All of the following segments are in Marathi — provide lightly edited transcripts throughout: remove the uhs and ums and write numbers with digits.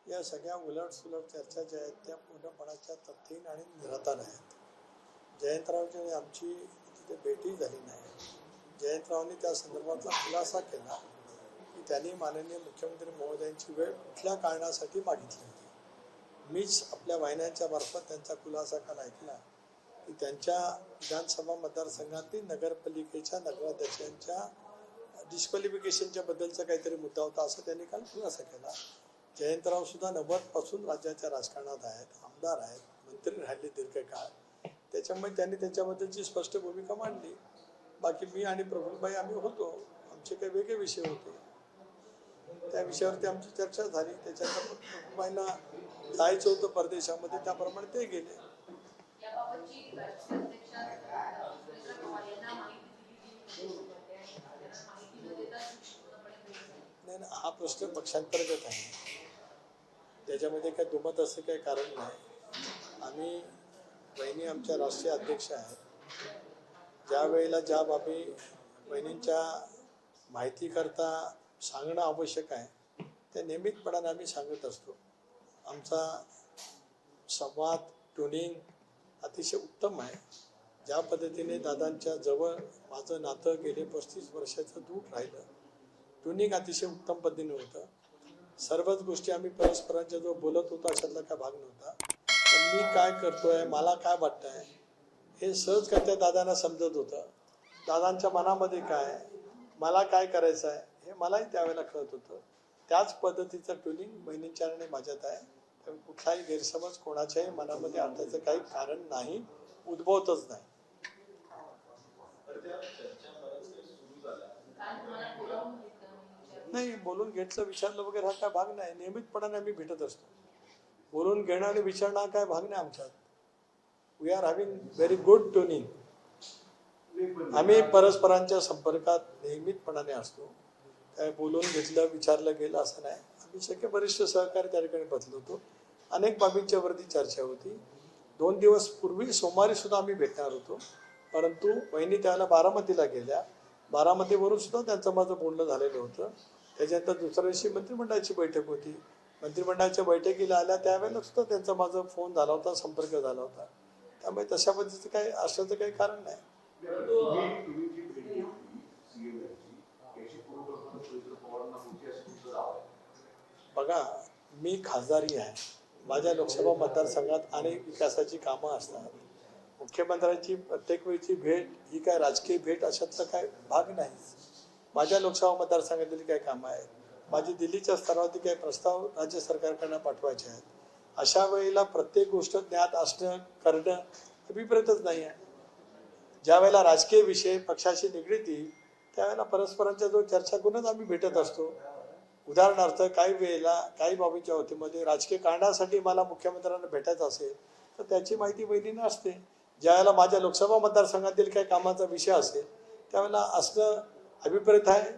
या सगळ्या उलटसुलट चर्चा ज्या आहेत त्या पूर्णपणाच्या तथ्यहीन आणि निराधार आहेत. जयंतरावची आमची तिथे भेटही झाली नाही. जयंतरावांनी त्या संदर्भातला खुलासा केला की त्यांनी माननीय मुख्यमंत्री महोदयांची वेळ कुठल्या कारणासाठी मागितली होती. मीच आपल्या वाहिन्यांच्या मार्फत त्यांचा खुलासा काल ऐकला की त्यांच्या विधानसभा मतदारसंघातील नगरपालिकेच्या नगराध्यक्षांच्या डिस्क्वालिफिकेशनच्या बद्दलचा काहीतरी मुद्दा होता असं त्यांनी काल खुलासा केला. जयंतराव सुद्धा 90 राज्याच्या राजकारणात आहेत, आमदार आहेत, मंत्री राहिले दीर्घकाळ. त्याच्यामुळे त्यांनी त्याच्याबद्दलची स्पष्ट भूमिका मांडली. बाकी मी आणि प्रफुल्लभाई आम्ही होतो, आमचे काही वेगळे विषय होते, त्या विषयावरती आमची चर्चा झाली. त्याच्यानंतर प्रफुल्लभाईंना जायचं होतं परदेशामध्ये, त्याप्रमाणे ते गेले. नाही, हा प्रश्न पक्षांतर्गत आहे, त्याच्यामध्ये काही दुमत असं काही कारण नाही. आम्ही बहिणी आमच्या राष्ट्रीय अध्यक्ष आहेत. ज्या वेळेला ज्या बाबी बहिणींच्या माहितीकरता सांगणं आवश्यक आहे त्या नियमितपणाने आम्ही सांगत असतो. आमचा संवाद ट्युनिंग अतिशय उत्तम आहे. ज्या पद्धतीने दादांच्या जवळ माझं नातं गेले 35 वर्षाचं दूर राहिलं, ट्युनिंग अतिशय उत्तम पद्धतीने होतं. सर्वच गोष्टी आम्ही परस्परांच्या जो बोलत होतो अशातला काय भाग नव्हता. पण मी काय करतोय, मला काय वाटतंय हे सहजगत्या दादांना समजत होतं. दादांच्या मनामध्ये काय, मला काय करायचं आहे हे मलाही त्यावेळेला कळत होतं. त्याच पद्धतीचं ट्युनिंग बहिणींच्या आणि माझ्यात आहे. तर कुठलाही गैरसमज कोणाच्याही मनामध्ये आणण्याचं काही कारण नाही, उद्भवतच नाही. नाही, बोलून घेतलं विचारलं वगैरे हा काय भाग नाही. नियमितपणाने आम्ही भेटत असतो. बोलून घेणं आणि विचारणं हा काय भाग नाही आमच्यात. We are having very good tuning. आम्ही परस्परांच्या संपर्कात नियमितपणाने असतो. काय बोलून घेतलं विचारलं गेलं असं नाही. आम्ही सगळे वरिष्ठ सहकारी त्या ठिकाणी बसलो होतो. अनेक बाबींच्या वरती चर्चा होती. 2 दिवस पूर्वी सोमवारी सुद्धा आम्ही भेटणार होतो, परंतु बहिणी त्याला बारामतीला गेल्या. बारामतीवरून सुद्धा त्यांचं माझं बोलणं झालेलं होतं. त्याच्यानंतर दुसऱ्या दिवशी मंत्रिमंडळाची बैठक होती. मंत्रिमंडळाच्या बैठकीला आल्या त्यावेळेला सुद्धा त्यांचा माझा फोन झाला होता, संपर्क झाला होता. त्यामुळे तशा पद्धतीचं काही असल्याचं काही कारण नाही. बघा, मी खासदारी आहे. माझ्या लोकसभा मतदारसंघात अनेक विकासाची कामं असतात. मुख्यमंत्र्यांची प्रत्येक वेळची भेट ही काय राजकीय भेट अशातला काय भाग नाही. माझ्या लोकसभा मतदारसंघातील काही कामं आहेत. माझी दिल्लीच्या स्तरावरती काही प्रस्ताव राज्य सरकारकडनं पाठवायचे आहेत. अशा वेळेला प्रत्येक गोष्ट ज्ञात असणं करणं अभिप्रेतच नाही आहे. ज्या वेळेला राजकीय विषय पक्षाशी निगडीत येईल त्यावेळेला परस्परांच्या जो चर्चा करूनच आम्ही भेटत असतो. उदाहरणार्थ काही वेळेला काही बाबींच्या वतीमध्ये राजकीय कारणासाठी मला मुख्यमंत्र्यांना भेटायचं असेल तर त्याची माहिती बहिणींना असते. ज्यावेळेला माझ्या लोकसभा मतदारसंघातील काही कामाचा विषय असेल त्यावेळेला असणं अभिप्रेत आहे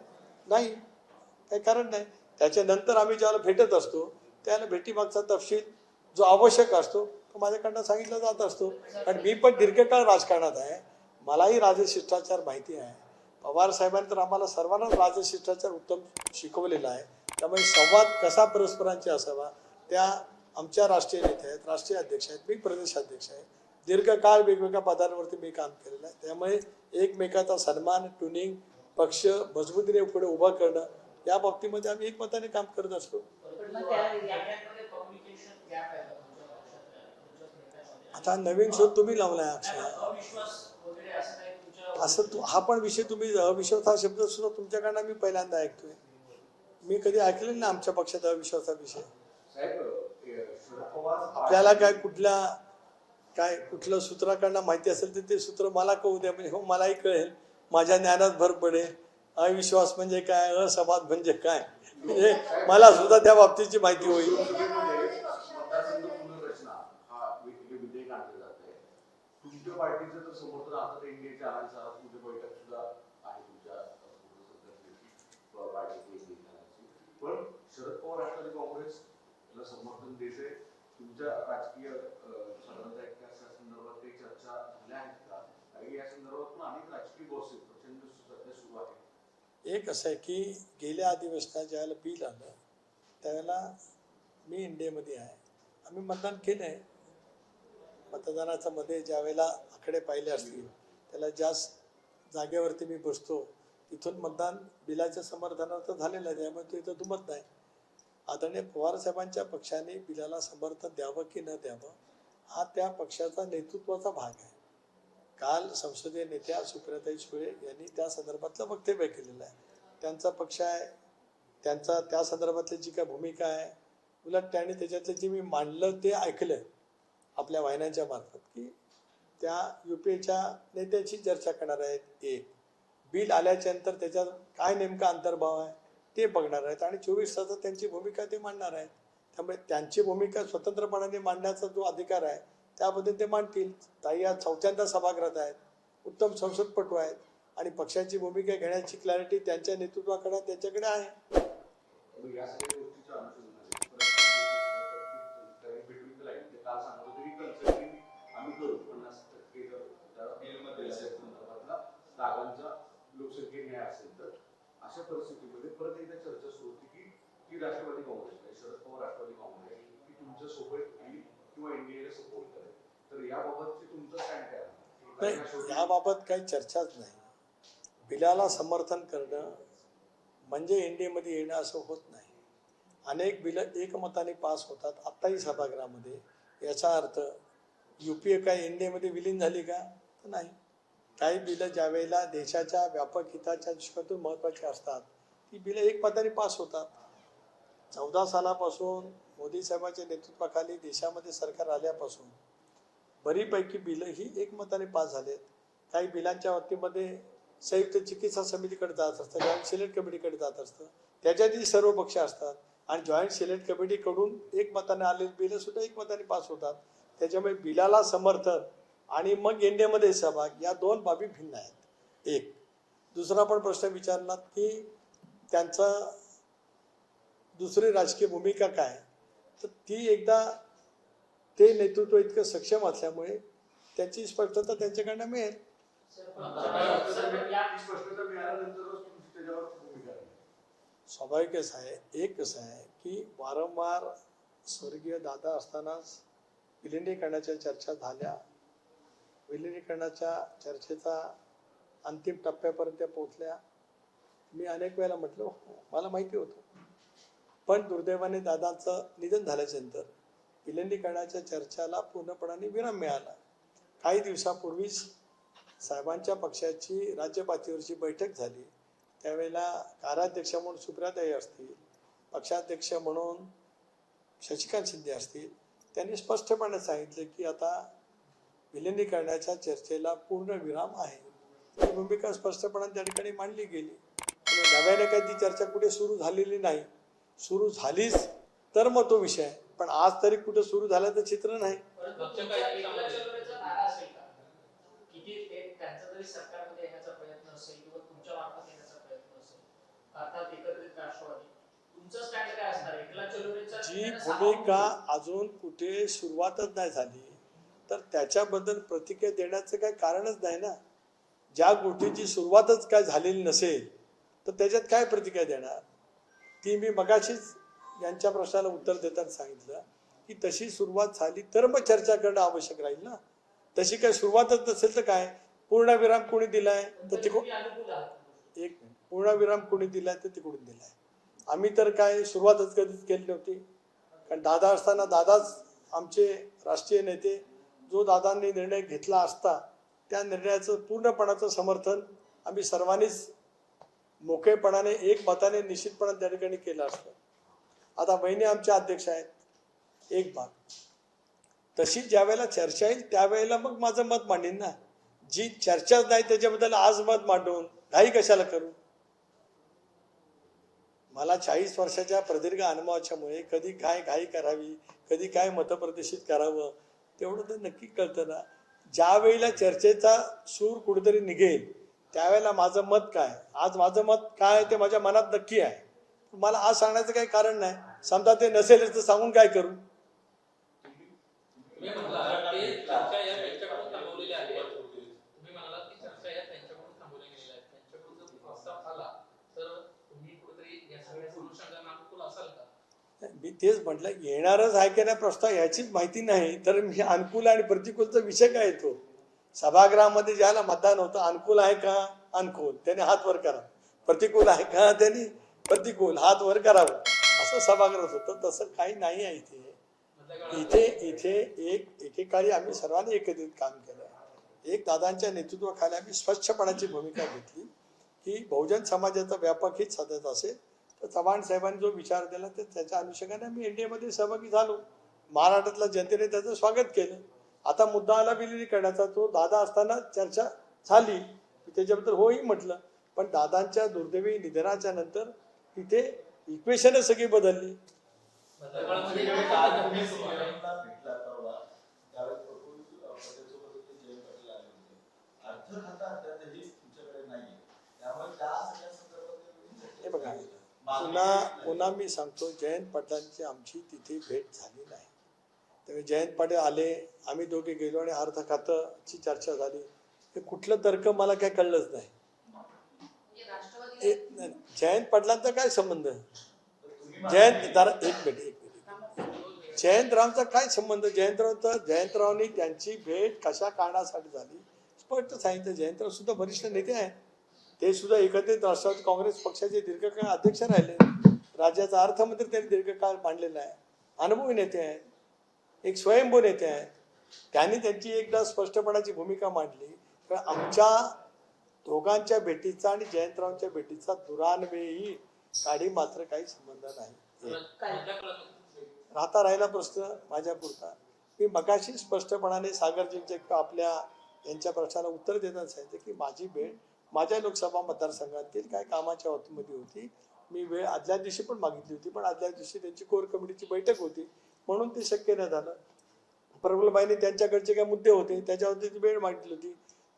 नाही, काही कारण नाही. त्याच्यानंतर आम्ही ज्यावेळेला भेटत असतो त्यावेळेला भेटीमागचा तपशील जो आवश्यक असतो तो माझ्याकडनं सांगितला जात असतो. कारण मी पण दीर्घकाळ राजकारणात आहे, मलाही राजशिष्टाचार माहिती आहे. पवार साहेबांनी तर आम्हाला सर्वांनाच राजशिष्टाचार उत्तम शिकवलेला आहे. त्यामुळे संवाद कसा परस्परांचे असावा त्या आमच्या राष्ट्रीय नेते आहेत, राष्ट्रीय अध्यक्ष आहेत, मी प्रदेशाध्यक्ष आहे. दीर्घकाळ वेगवेगळ्या पदांवरती मी काम केलेलं आहे. त्यामुळे एकमेकाचा सन्मान ट्युनिंग पक्ष मजबूतीने पुढे उभा करणं या बाबतीमध्ये आम्ही एकमताने काम करत असतो. आता नवीन शोध तुम्ही लावलाय अक्षय. असं हा पण विषय तुम्ही अविश्वास हा शब्द सुद्धा तुमच्याकडनं मी पहिल्यांदा ऐकतोय. मी कधी ऐकलेलं ना आमच्या पक्षात अविश्वासा विषय. आपल्याला काय कुठलं सूत्राकडनं माहिती असेल तर ते सूत्र मला कळू द्या, म्हणजे हो मलाही कळेल, माझ्या ज्ञानात भर पडेल. अविश्वास म्हणजे काय, असंवाद म्हणजे काय, म्हणजे मला सुद्धा त्या बाबतीची माहिती होईल. तुमच्या पार्टीचं तर समर्थन आता एनडीएच्या आहात, तुमची बैठक सुद्धा आहे तुमच्या पार्टीची. पण शरद पवार राष्ट्रवादी काँग्रेसला समर्थन देते. तुमच्या राजकीय संदर्भात काही चर्चा झाल्या आहेत का? काही या संदर्भात पण अनेक राजकीय गॉसिप प्रचंड सध्या सुरू आहे. एक असं आहे की गेल्या अधिवेशनात ज्यावेळेला बिल आलं त्यावेळेला मी इंडियामध्ये आहे, आम्ही मतदान केलं आहे. मतदानाचा मध्ये ज्या वेळेला आकडे पाहिले असतील त्याला ज्या जागेवरती मी बसतो तिथून मतदान बिलाच्या समर्थनार्थ झालेलं आहे, त्यामुळे तो इथं दुमत नाही. आदरणीय पवार साहेबांच्या पक्षाने बिलाला समर्थन द्यावं की न द्यावं हा त्या पक्षाचा नेतृत्वाचा भाग आहे. काल संसदीय नेत्या सुप्रियाताई सुळे यांनी त्या संदर्भातलं वक्तव्य केलेलं आहे. त्यांचा पक्ष आहे, त्यांचा त्या संदर्भातली जी काय भूमिका आहे, उलट त्याने त्याच्यातलं जे मी मांडलं ते ऐकलं आपल्या वाहिन्यांच्या मार्फत की त्या UPAच्या नेत्याची चर्चा करणार आहेत. एक बिल आल्याच्या नंतर त्याच्यात काय नेमका अंतर्भाव आहे ते बघणार आहेत आणि 24 तासात त्यांची भूमिका ते मांडणार आहेत. त्यामुळे त्यांची भूमिका स्वतंत्रपणाने मांडण्याचा जो अधिकार आहे त्याबद्दल ते मांडतील. ताई या 4थ्यांदा सभागृहात आहेत, उत्तम संसदपटू आहेत आणि पक्षाची भूमिका घेण्याची क्लॅरिटी त्यांच्या नेतृत्वाकडे त्यांच्याकडे आहे. लोकसंख्या न्याय असेल तर अशा परिस्थितीमध्ये परत एकदा चर्चा सुरू होती की राष्ट्रवादी काँग्रेस शरद पवार राष्ट्रवादी काँग्रेस की तुमच्या सोबत येईल किंवा एनडीएला सपोर्ट करेल, तर याबाबतची तुमचं स्टँड काय आहे? याबाबत काही चर्चाच नाही. बिलाला समर्थन करणं म्हणजे एनडीएमध्ये येणं असं होत नाही. अनेक बिलं एकमताने पास होतात आत्ताही सभागृहामध्ये. याचा अर्थ UPA काय एनडीएमध्ये विलीन झाली का? तर नाही. काही बिलं ज्या वेळेला देशाच्या व्यापक हिताच्या दृष्टीकोनातून महत्त्वाची असतात ती बिलं एकमताने पास होतात. 14 सालापासून मोदी साहेबांच्या नेतृत्वाखाली देशामध्ये सरकार आल्यापासून बरीपैकी बिलं ही एकमताने पास झालेत. काही बिलांच्या बाबतीमध्ये संयुक्त चिकित्सा समितीकडे जात असतं, जॉईंट सिलेक्ट कमिटीकडे जात असतं, त्याच्यातही सर्व पक्ष असतात आणि जॉईंट सिलेक्ट कमिटीकडून एकमताने आलेली बिलं सुद्धा एकमताने पास होतात. त्याच्यामुळे बिलाला समर्थन आणि मग एनडीएमध्ये सहभाग या दोन बाबी भिन्न आहेत. एक दुसरा पण प्रश्न विचारलात की त्यांचा दुसरी राजकीय भूमिका काय, तर ती एकदा ते नेतृत्व इतकं सक्षम असल्यामुळे त्याची स्पष्टता त्यांच्याकडनं मिळेल. स्वाभाविकच आहे. एक कसं आहे की वारंवार स्वर्गीय दादा असतानाच विलिनीकरणाच्या चर्चा झाल्या. विलिनीकरणाच्या चर्चेचा अंतिम टप्प्यापर्यंत पोहोचल्या. मी अनेक वेळेला म्हटलं मला माहिती होतं, पण दुर्दैवाने दादांचं निधन झाल्याच्यानंतर विलिनीकरणाच्या चर्चाला पूर्णपणाने विराम मिळाला. काही दिवसापूर्वीच साहेबांच्या पक्षाची राज्य पातळीवरची बैठक झाली. त्यावेळेला कार्याध्यक्ष म्हणून सुप्रियाताई असतील, पक्षाध्यक्ष म्हणून शशिकांत शिंदे असतील, त्यांनी स्पष्टपणे सांगितले की आता विलिनीकरणाच्या चर्चेला पूर्ण विराम आहे. ही भूमिका स्पष्टपणे त्या ठिकाणी मांडली गेली. नव्याने काही ती चर्चा कुठे सुरू झालेली नाही. सुरू झालीच तर मग तो विषय, पण आज तरी कुठे सुरू झाल्याचं चित्र नाही. जी भूमिका अजून कुठे सुरुवातच नाही झाली तर त्याच्याबद्दल प्रतिक्रिया देण्याचं काही कारणच नाही ना. ज्या गोष्टीची सुरुवातच काय झालेली नसेल तर त्याच्यात काय प्रतिक्रिया देणार. ती मी मगाशीच यांच्या प्रश्नाला उत्तर देताना सांगितलं की तशी सुरुवात झाली तर मग चर्चा करणं आवश्यक राहील ना. तशी काही सुरुवातच नसेल तर काय. पूर्णविराम कोणी दिलाय तर एक पूर्णविराम कोणी दिलाय तर तिकडून दिलाय. आम्ही तर काय सुरुवातच कधीच केली नव्हती. कारण दादा असताना दादाच आमचे राष्ट्रीय नेते, जो दादांनी निर्णय घेतला असता त्या निर्णयाचं पूर्णपणाचं समर्थन आम्ही सर्वांनीच मोकळेपणाने एक मताने निश्चितपणे त्या ठिकाणी केलं असतं. आता वहिनी आमच्या अध्यक्ष आहेत. एक भाग तशी ज्या वेळेला चर्चा येईल त्यावेळेला मग माझं मत मांडीन ना. जी चर्चाच नाही त्याच्याबद्दल आज मत मांडून घाई कशाला करू. मला 40 वर्षाच्या प्रदीर्घ अनुभवाच्यामुळे कधी काय घाई करावी, कधी काय मतप्रदर्शित करावं तेवढं तर नक्की कळतं ना. ज्या वेळेला चर्चेचा सूर कुठेतरी निघेल त्यावेळेला माझं मत काय, आज माझं मत काय ते माझ्या मनात नक्की आहे. मला आज सांगण्याचं काही कारण नाही. समजा ते नसेलच तर सांगून काय करू. मी तेच म्हटलं, येणारच आहे की नाही प्रस्ताव याचीच माहिती नाही, तर मी अनुकूल आणि प्रतिकूलचा विषय काय येतो? सभागृहामध्ये ज्याला मतदान होतं, अनुकूल आहे का अनुकूल, त्याने हात वर करा, प्रतिकूल आहे का त्यांनी प्रतिकूल हात वर करावं, असं सभागृहात होतं. तसं काही नाही आहे इथे. इथे इथे एकेकाळी आम्ही सर्वांनी एकत्रित काम केलं. एक दादांच्या नेतृत्वाखाली आम्ही स्वच्छपणाची भूमिका घेतली की बहुजन समाजाचा व्यापक हित साधत असेल तर चव्हाण साहेबांनी जो विचार दिला तर त्याच्या अनुषंगाने आम्ही एनडीएमध्ये सहभागी झालो. महाराष्ट्रातल्या जनतेने त्याचं स्वागत केलं. आता मुद्दा आला विलिनीकरणाचा, तो दादा असताना चर्चा झाली, त्याच्याबद्दल होही म्हटलं, पण दादांच्या दुर्दैवी निधनाच्या नंतर तिथे इक्वेशनच सगळी बदलली. हे बघा, पुन्हा मी सांगतो, जयंत पाटलांची आमची तिथे भेट झाली नाही. त्यामुळे जयंत पाटील आले, आम्ही दोघे गेलो आणि अर्थ खात्याची चर्चा झाली. हे कुठलं तर्क मला काय कळलंच नाही. जयंत पाटलांचा काय संबंध? एक मिनिट जयंतरावचा काय संबंध? जयंतरावनी त्यांची भेट कशा कारणासाठी झाली स्पष्ट सांगितलं. जयंतराव सुद्धा वरिष्ठ नेते आहेत. ते सुद्धा एकत्रित राष्ट्रवादी काँग्रेस पक्षाचे दीर्घकाळ अध्यक्ष राहिले. राज्याचा अर्थमंत्री त्यांनी दीर्घकाळ मांडलेला आहे. अनुभवी नेते आहेत, एक स्वयंभू नेते आहेत. त्यांनी त्यांची एकदा स्पष्टपणाची भूमिका मांडली. तर आमच्या दोघांच्या भेटीचा आणि जयंतरावांच्या भेटीचा दुरान्वेही काडी मात्र काही संबंध नाही. राहता राहिला प्रश्न माझ्या पुरता. मी मगाशी स्पष्टपणाने सागरजींच्या किंवा आपल्या यांच्या प्रश्नाला उत्तर देताना सांगितलं की माझी भेट माझ्या लोकसभा मतदारसंघातील काय कामाच्या बाबतीमध्ये होती. मी वेळ आदल्या दिवशी पण मागितली होती, पण आदल्या दिवशी त्यांची कोर कमिटीची बैठक होती म्हणून ते शक्य नाही झालं. प्रफुल्लबाईंनी त्यांच्याकडचे काय मुद्दे होते त्याच्यावरती ती वेळ मागितली होती.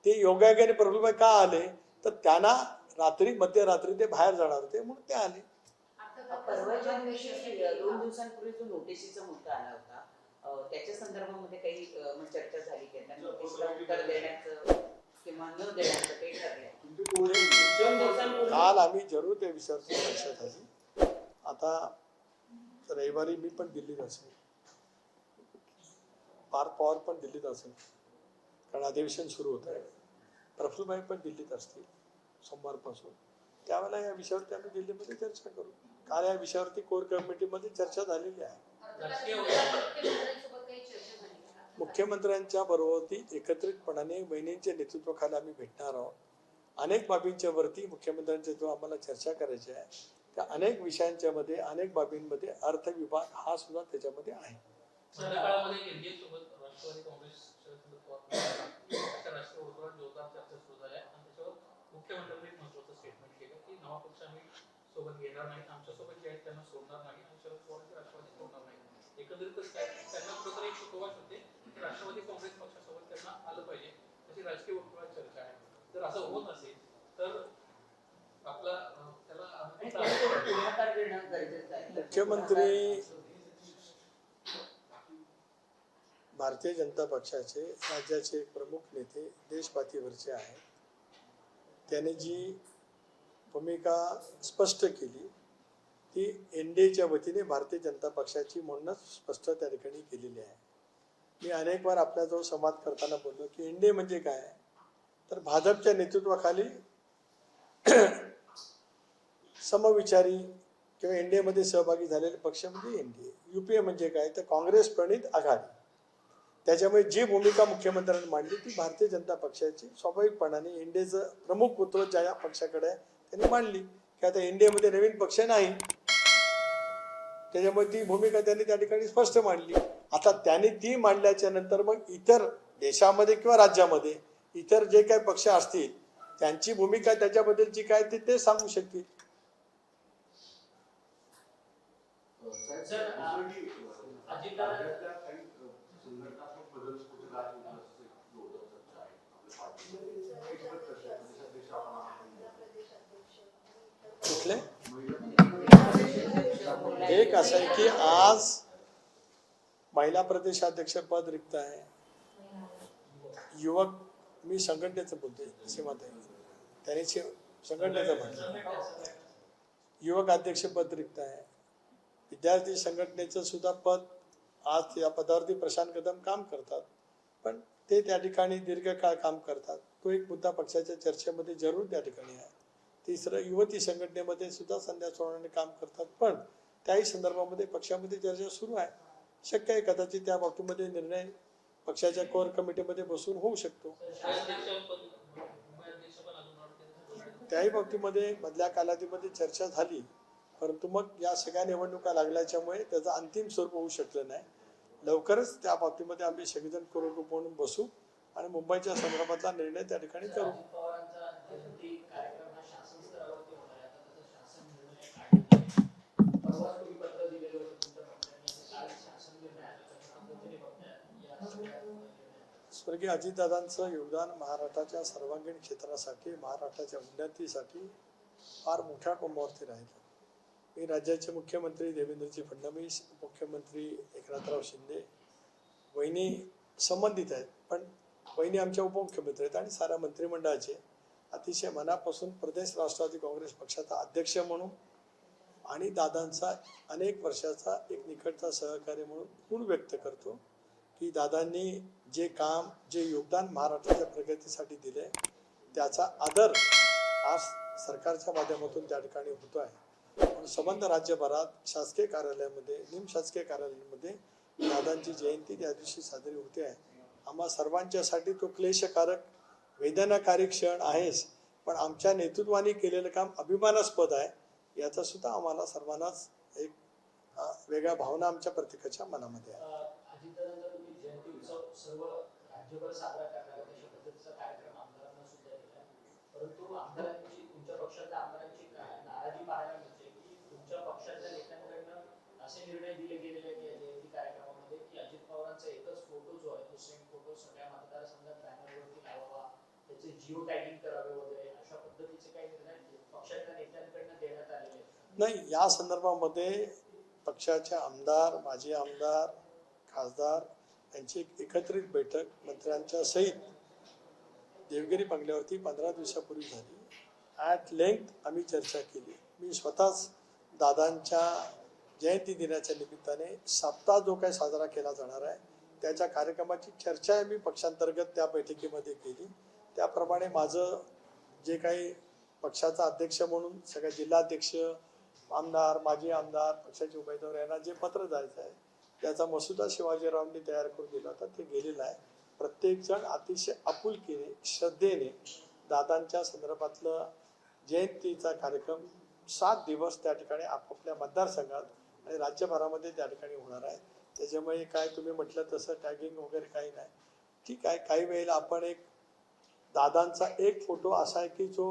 ते योगायोगाने प्रफुल्लबाई का आले तर त्यांना रात्री मध्यरात्री ते बाहेर जाणार होते म्हणून ते आले. परवाच्या दिवशी 2 दिवसांपूर्वी जो नोटिसीचा मुद्दा आला होता त्याच्या संदर्भामध्ये काही चर्चा झाली की त्यांना नोटीसला उत्तर देण्याचं किंवा न देण्याचं काही ठरलंय? काल आम्ही जरूर त्या विषयावरती चर्चा झाली. आता रविवारी मी पण दिल्लीत असेल, पार्थ पवार पण दिल्लीत असेल कारण अधिवेशन सुरू होत आहे. प्रफुल्लबाई पण दिल्लीत असतील सोमवारपासून. त्यावेळेला या विषयावरती आम्ही दिल्लीमध्ये चर्चा करू. काल या विषयावरती कोर कमिटीमध्ये चर्चा झालेली आहे. मुख्यमंत्र्यांच्या बरोबरती एकत्रितपणाने वहिनींच्या नेतृत्वाखाली आम्ही भेटणार आहोत. अनेक बाबींच्या वरती मुख्यमंत्र्यांच्या जो आम्हाला चर्चा करायची आहे त्या अनेक विषयांच्या मध्ये अनेक बाबींमध्ये अर्थ विभाग हा सुद्धा त्याच्यामध्ये आहे. मुख्यमंत्र्यांनी महत्त्वाचं स्टेटमेंट केलं की नवा पक्ष आम्ही सोबत घेणार नाही, आमच्या सोबत जे आहेत त्यांना सोडणार नाही आणि शरद पवारांची राष्ट्रवादी सोडणार नाही. एकंदरीतच काय त्यांना कुठेतरी एक सुतोवाच होते की राष्ट्रवादी काँग्रेस पक्षासोबत त्यांना आलं पाहिजे अशी राजकीय वर्तुळात चर्चा आहे. जर असं होत असेल तर आपला मुख्यमंत्री भारतीय जनता पक्षाचे राज्याचे प्रमुख नेते देशपातळीवरचे आहेत. त्याने जी भूमिका स्पष्ट केली ती एनडीएच्या वतीने भारतीय जनता पक्षाची म्हणूनच स्पष्ट त्या ठिकाणी केलेली आहे. मी अनेक वार आपल्याजवळ संवाद करताना बोललो की एनडीए म्हणजे काय तर भाजपच्या नेतृत्वाखाली समविचारी किंवा एनडीएमध्ये सहभागी झालेले पक्ष म्हणजे एनडीए. युपीए म्हणजे काय तर काँग्रेस प्रणित आघाडी. त्याच्यामुळे जी भूमिका मुख्यमंत्र्यांनी मांडली ती भारतीय जनता पक्षाची स्वाभाविकपणाने एनडीएचं प्रमुख पुत्र ज्या पक्षाकडे आहे त्यांनी मांडली की आता एनडीएमध्ये नवीन पक्ष नाही. त्याच्यामुळे ती भूमिका त्यांनी त्या ठिकाणी स्पष्ट मांडली. आता त्यांनी ती मांडल्याच्या नंतर मग इतर देशामध्ये किंवा राज्यामध्ये इतर जे काही पक्ष असतील त्यांची भूमिका त्याच्याबद्दलची काय ते सांगू शकतील. कुठले एक असं आहे की आज महिला प्रदेशाध्यक्ष पद रिक्त आहे. युवक मी संघटनेचं बोलतोय सीमाताई त्यांनी संघटनेचं म्हटलं युवक अध्यक्ष पद रिक्त आहे. विद्यार्थी संघटनेचं सुद्धा पद आज या पदावरती प्रशांत कदम काम करतात, पण ते त्या ठिकाणी दीर्घकाळ काम करतात. तो एक मुद्दा पक्षाच्या चर्चेमध्ये जरूर त्या ठिकाणी आहे. तिसरं, युवती संघटनेमध्ये सुद्धा संध्या सोनवणे काम करतात, पण त्याही संदर्भामध्ये पक्षामध्ये चर्चा सुरू आहे. शक्य आहे कदाचित त्या बाबतीमध्ये निर्णय पक्षाच्या कोर कमिटीमध्ये बसून होऊ शकतो. त्याही बाबतीमध्ये मधल्या कालावधीमध्ये चर्चा झाली, परंतु मग या सगळ्या निवडणुका लागल्याच्यामुळे त्याचं अंतिम स्वरूप होऊ शकलं नाही. लवकरच त्या बाबतीमध्ये आम्ही सगळेजण कोर ग्रुप म्हणून बसू आणि मुंबईच्या संदर्भातला निर्णय त्या ठिकाणी करू. स्वर्गीय अजितदादांचं योगदान महाराष्ट्राच्या सर्वांगीण क्षेत्रासाठी, महाराष्ट्राच्या उन्नतीसाठी फार मोठ्या टोकावरती राहिलं. मी राज्याचे मुख्यमंत्री देवेंद्रजी फडणवीस, मुख्यमंत्री एकनाथराव शिंदे, वहिनी संबंधित आहेत, पण वहिनी आमच्या उपमुख्यमंत्री आहेत आणि साऱ्या मंत्रिमंडळाचे अतिशय मनापासून प्रदेश राष्ट्रवादी काँग्रेस पक्षाचा अध्यक्ष म्हणून आणि दादांचा अनेक वर्षाचा एक निकटचा सहकारी म्हणून गुण व्यक्त करतो की दादांनी जे काम, जे योगदान महाराष्ट्राच्या प्रगतीसाठी दिले, त्याचा आदर आज सरकारच्या माध्यमातून त्या ठिकाणी होतो आहे. म्हणून संबंध राज्यभरात शासकीय कार्यालयामध्ये, निमशासकीय कार्यालयामध्ये दादांची जयंती त्या दिवशी साजरी होते आहे. आम्हा सर्वांच्यासाठी तो क्लेशकारक, वेदनाकारी क्षण आहेच, पण आमच्या नेतृत्वाने केलेलं काम अभिमानास्पद आहे. याचा सुद्धा आम्हाला सर्वांनाच एक वेगळ्या भावना आमच्या प्रत्येकाच्या मनामध्ये आहे. अजितदादांचा तुम्ही जयंती उत्सव सर्व राज्यभर साजरा करणार अशा पद्धतीचा कार्यक्रम आमदारांना सुद्धा दिला, परंतु आमदारांची, तुमच्या पक्षाच्या आमदारांची नाराजी पाहायला मिळते की तुमच्या पक्षाच्या नेत्यांकडनं असे निर्णय दिले गेलेले आहेत या जयंती कार्यक्रमामध्ये की अजित पवारांचा एकच फोटो जो आहे तो सेम फोटो सगळ्या मतदारसंघात बॅनरवरती लावावा, त्याचे जिओ टॅगिंग करावे वगैरे अशा पद्धतीचे काही निर्णय पक्षाच्या नेत्यांकडनं देण्यात आलेले आहेत. नाही, या संदर्भामध्ये पक्षाचे आमदार, माजी आमदार, खासदार यांची एक एकत्रित बैठक मंत्र्यांच्या सहित देवगिरी बंगल्यावरती 15 दिवसापूर्वी झाली. ॲट लेंथ आम्ही चर्चा केली. मी स्वतःच दादांच्या जयंती दिनाच्या निमित्ताने सप्ताह जो काही साजरा केला जाणार आहे त्याच्या कार्यक्रमाची चर्चा मी पक्षांतर्गत त्या बैठकीमध्ये केली. त्याप्रमाणे माझं जे काही पक्षाचा अध्यक्ष म्हणून सगळ्या जिल्हाध्यक्ष, आमदार, माजी आमदार, पक्षाचे उमेदवार यांना जे पत्र जायचं आहे त्याचा मसुदा शिवाजीरावांनी तयार करून दिला होता, ते गेलेलं आहे. प्रत्येकजण अतिशय आपुलकीने, श्रद्धेने दादांच्या संदर्भातलं जयंतीचा कार्यक्रम 7 दिवस त्या ठिकाणी आपापल्या मतदारसंघात आणि राज्यभरामध्ये त्या ठिकाणी होणार आहे. त्याच्यामुळे काय तुम्ही म्हटलं तसं टॅगिंग वगैरे काही नाही. ठीक आहे, काही वेळेला आपण एक दादांचा एक फोटो असा आहे की जो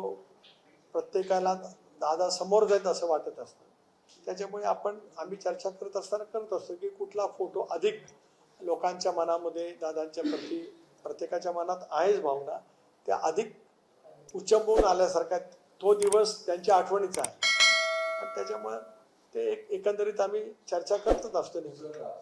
प्रत्येकाला दादा समोर जाईल असं वाटत असतं. त्याच्यामुळे आम्ही चर्चा करत असताना करत असतो की कुठला फोटो अधिक लोकांच्या मनामध्ये दादांच्या प्रती, प्रत्येकाच्या मनात आहेच भावना, त्या अधिक उच्चंबून आल्यासारखा तो दिवस त्यांच्या आठवणीचा आहे आणि त्याच्यामुळे ते एकंदरीत आम्ही चर्चा करतच असतो नेहमी. लवासा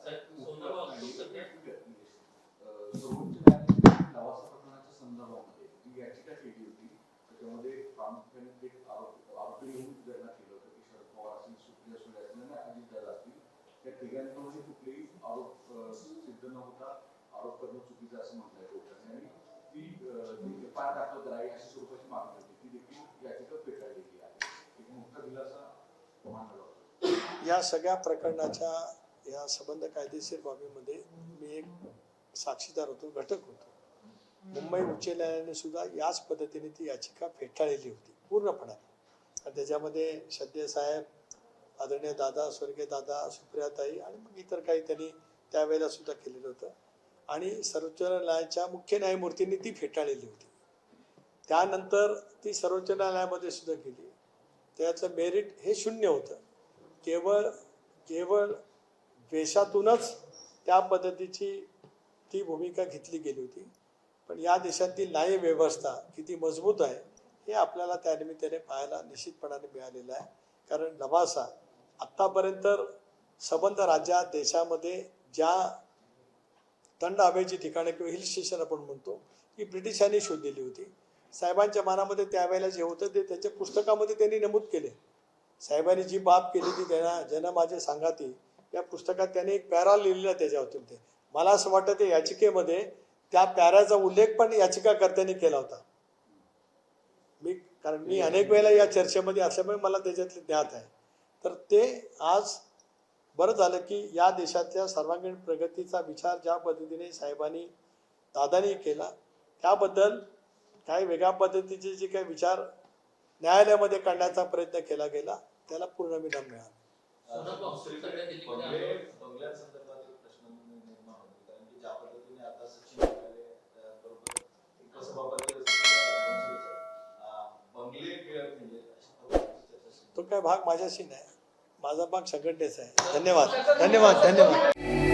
प्रकरणाच्या संदर्भामध्ये जी याचिका केली होती त्याच्यामध्ये प्रामुख्याने एक आरोपी म्हणून त्यांना केलं होतं की शरद पवार असतील, सुप्रिया सुळे असतील आणि अजितदादा असतील, त्या तिघांकडून कुठलेही आरोप सिद्ध न होता आरोप करणं चुकीचं असं म्हटलंय कोर्टाने आणि ती फार दाखल करावी अशी स्वरूपाची मागणी होती, ती देखील याचिका फेटाळलेली आहे. एक मोठा दिलासा मानला जातो. या सगळ्या प्रकरणाच्या या संबंध कायदेशीर बाबीमध्ये मी एक साक्षीदार होतो, घटक होतो. मुंबई उच्च न्यायालयाने सुद्धा याच पद्धतीने ती याचिका फेटाळलेली होती पूर्णपणे. आणि त्याच्यामध्ये श्रद्धेय साहेब, आदरणीय दादा, स्वर्गीय दादा, सुप्रियाताई आणि मग इतर काही त्यांनी त्यावेळेला सुद्धा केलेलं होतं आणि सर्वोच्च न्यायालयाच्या मुख्य न्यायमूर्तींनी ती फेटाळलेली होती. त्यानंतर ती सर्वोच्च न्यायालयामध्ये सुद्धा गेली. त्याचं मेरिट हे शून्य होतं. केवळ द्वेषातूनच त्या पद्धतीची ती भूमिका घेतली गेली होती. पण या देशातील न्याय व्यवस्था किती मजबूत आहे हे आपल्याला त्या निमित्ताने पाहायला निश्चितपणाने मिळालेलं आहे. कारण लवासा आत्तापर्यंत संबंध राज्यात, देशामध्ये ज्या थंड हवेची ठिकाणं किंवा हिल स्टेशन आपण म्हणतो की ब्रिटिशांनी शोधलेली होती. साहेबांच्या मनामध्ये त्यावेळेला जे होतं ते त्यांच्या पुस्तकामध्ये त्यांनी नमूद केले साहेबांनी जी बाब केली ती त्यांना जन माझे सांगाती या पुस्तकात त्यांनी एक पॅरा लिहिलेला त्याच्यावरती ते मला असं वाटतं ते याचिकेमध्ये त्या पॅराचा उल्लेख पण याचिकाकर्त्यांनी केला होता. कारण मी अनेक वेळेला या चर्चेमध्ये असल्यामुळे मला त्याच्यातले ज्ञात आहे. तर ते आज बरं झालं की या देशातल्या सर्वांगीण प्रगतीचा विचार ज्या पद्धतीने साहेबांनी दादानी केला त्याबद्दल काही वेगळ्या पद्धतीचे जे काही विचार न्यायालयामध्ये काढण्याचा प्रयत्न केला गेला त्याला पूर्ण विराम मिळाला. सोनम वांगचुक सगळ्या दिल्लीमध्ये आंदोलन बंगल्यांसंदर्भात एक प्रश्न निर्माण होतो कारण की ज्या पद्धतीने आता सचिन वाझे बरोबर एक सभापती बंगले मिळत म्हणजे अशा पद्धतीची चर्चा सुरू आहे. तो काय भाग माझ्याशी नाही, माझा भाग संघटनेचा आहे. धन्यवाद धन्यवाद धन्यवाद.